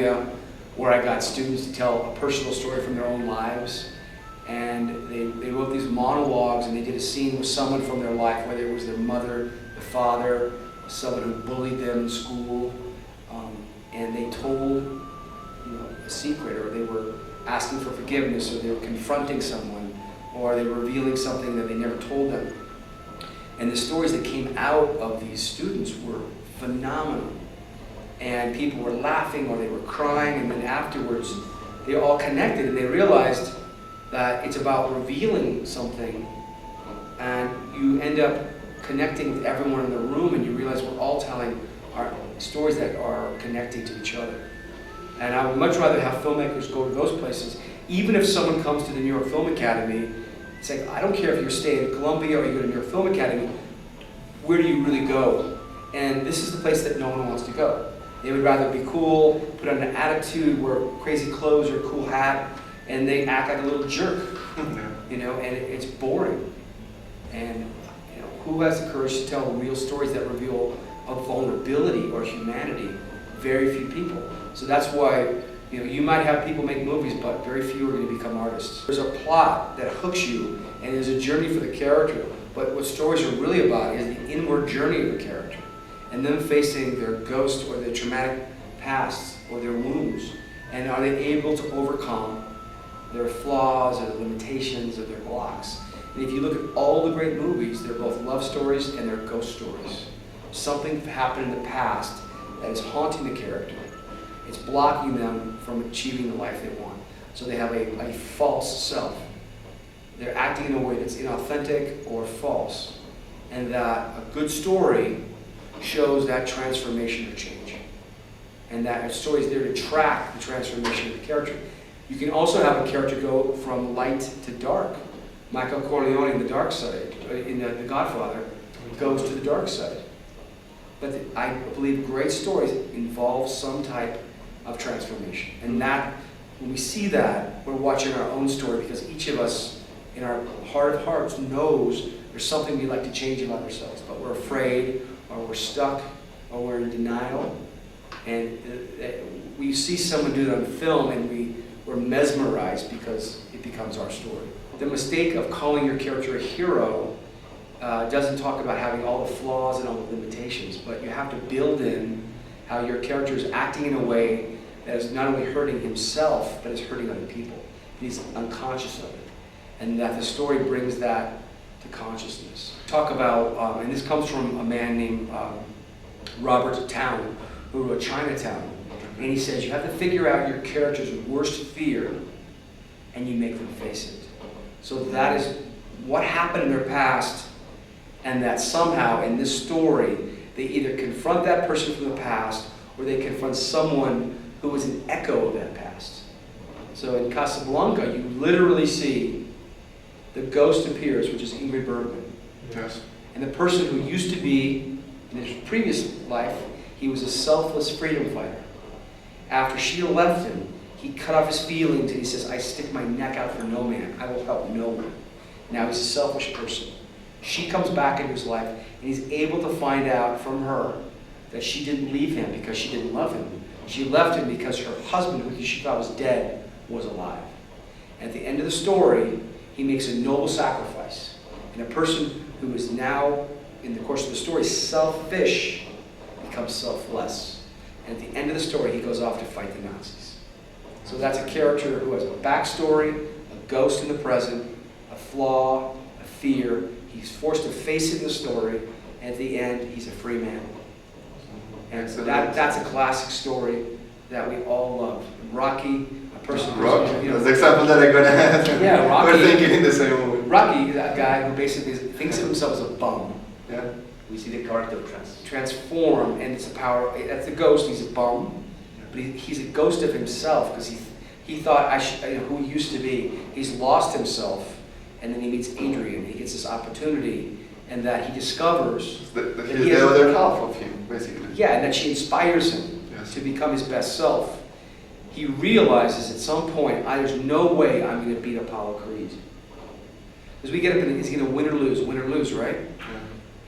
Columbia where I got students to tell a personal story from their own lives. And they wrote these monologues, and they did a scene with someone from their life, whether it was their mother, the father, someone who bullied them in school, and they told a secret, or they were asking for forgiveness, or they were confronting someone, or they were revealing something that they never told them. And the stories that came out of these students were phenomenal. And people were laughing, or they were crying, and then afterwards they all connected, and they realized that it's about revealing something, and you end up connecting with everyone in the room, and you realize we're all telling our stories that are connecting to each other. And I would much rather have filmmakers go to those places. Even if someone comes to the New York Film Academy, it's like, I don't care if you're staying in Columbia or you go to New York Film Academy, where do you really go? And this is the place that no one wants to go. They would rather be cool, put on an attitude, wear crazy clothes or a cool hat, and they act like a little jerk, and it's boring. And who has the courage to tell real stories that reveal a vulnerability or humanity? Very few people. So that's why you might have people make movies, but very few are going to become artists. There's a plot that hooks you, and there's a journey for the character. But what stories are really about is the inward journey of the character, and them facing their ghost or their traumatic past or their wounds, and are they able to overcome their flaws or their limitations or their blocks. And if you look at all the great movies, they're both love stories and they're ghost stories. Something happened in the past that is haunting the character. It's blocking them from achieving the life they want. So they have a false self. They're acting in a way that's inauthentic or false. And that a good story shows that transformation or change. And that a story is there to track the transformation of the character. You can also have a character go from light to dark. Michael Corleone in The Dark Side, in The Godfather, goes to the dark side. But I believe great stories involve some type of transformation. And that, when we see that, we're watching our own story, because each of us, in our heart of hearts, knows there's something we'd like to change about ourselves, but we're afraid, or we're stuck, or we're in denial. And we see someone do that on film, and we're mesmerized because it becomes our story. The mistake of calling your character a hero doesn't talk about having all the flaws and all the limitations, but you have to build in how your character is acting in a way that is not only hurting himself, but is hurting other people. He's unconscious of it. And that the story brings that to consciousness. Talk about, and this comes from a man named Robert Town, who wrote Chinatown. And he says, you have to figure out your character's worst fear, and you make them face it. So that is what happened in their past, and that somehow in this story, they either confront that person from the past, or they confront someone who was an echo of that past. So in Casablanca, you literally see the ghost appears, which is Ingrid Bergman. Yes. And the person who used to be, in his previous life, he was a selfless freedom fighter. After she left him, he cut off his feelings and he says, I stick my neck out for no man. I will help no one. Now he's a selfish person. She comes back into his life, and he's able to find out from her that she didn't leave him because she didn't love him. She left him because her husband, who she thought was dead, was alive. And at the end of the story, he makes a noble sacrifice. And a person who is now, in the course of the story, selfish, becomes selfless. And at the end of the story, he goes off to fight the Nazis. So that's a character who has a backstory, a ghost in the present, a flaw, a fear. He's forced to face it in the story, and at the end, he's a free man. And so that's a classic story that we all love. Rocky, a person who's, Rocky, that's the example that I'm going to have. Yeah, Rocky. We're thinking in the same movie. Rocky is that guy who basically thinks of himself as a bum. Yeah. We see the character transform, and it's a power. That's the ghost. He's a bum, but he's a ghost of himself because he thought who he used to be. He's lost himself, and then he meets Adrian. He gets this opportunity, and that he discovers he's the other half of him, basically. Yeah, and that she inspires him to become his best self. He realizes at some point, there's no way I'm going to beat Apollo Creed. Because we get up and is he going to win or lose, right? Yeah.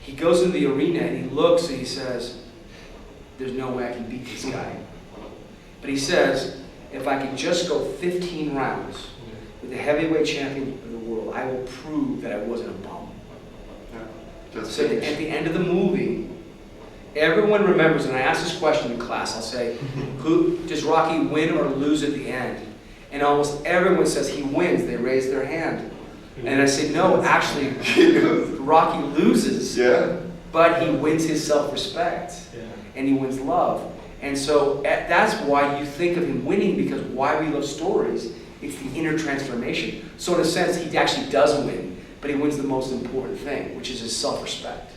He goes into the arena and he looks and he says, there's no way I can beat this guy. But he says, if I could just go 15 rounds with the heavyweight champion of the world, I will prove that I wasn't a bum. Yeah. Just So at the end of the movie, everyone remembers, and I ask this question in class, I'll say, who does Rocky win or lose at the end? And almost everyone says he wins. They raise their hand. And I say, no, actually, Rocky loses, Yeah. but he wins his self-respect, and he wins love. And so that's why you think of him winning, because why we love stories, it's the inner transformation. So in a sense, he actually does win, but he wins the most important thing, which is his self-respect.